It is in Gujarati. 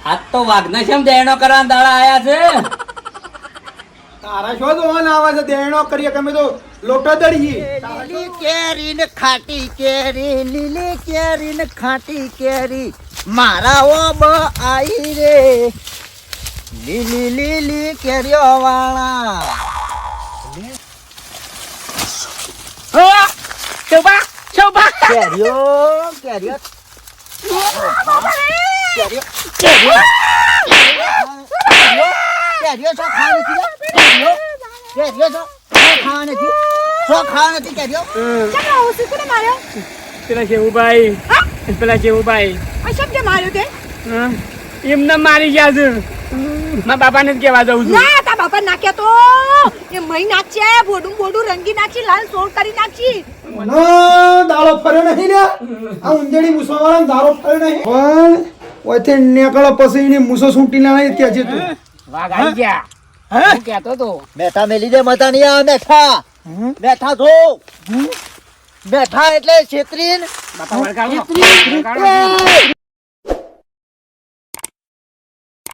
આજ તો વાઘને કેમ દેણો કરવા દાડા આયા છે? તારા શું જોવાન આવે છે? દેણો કરીએ તમે તો લોટો દળીએ. લીલી કેરી ને ખાટી કેરી, લીલી કેરી ને ખાટી કેરી, મારા ઓબ આઈ રે, લીલી લીલી કેરીઓ વાળા. કેરીઓ કેરીઓ કેરીઓ કેરીઓ શું ખાવા નથી? કેરીઓ શું ખાવા નથી? શું ખાવા નથી કેરીઓ? પેલા કેવુભાઈ એમને મારી ગયા છે. મારા બાપાને જ કહેવા જવું છું. ના તા બાપા નાખ્યા તો એ મહી નાખશે, બોડું બોડું રંગી નાખી, લાલ સોળ કરી નાખી. મને દાડો ફર્યો નહીં ને આ ઊંધેડી મૂસવાવાળાને દાડો ફર્યો નહીં પણ ઓયથી નીકળો પછી એની મૂસો સૂંટી લાવી ત્યાં છે તું વાઘ આવી ગયા. હું કહેતો તો બેઠા મેલી દે મતા નહીં આવે. બેઠા બેઠા છો. બેઠા એટલે છેતરીન બાપા વળગાડો.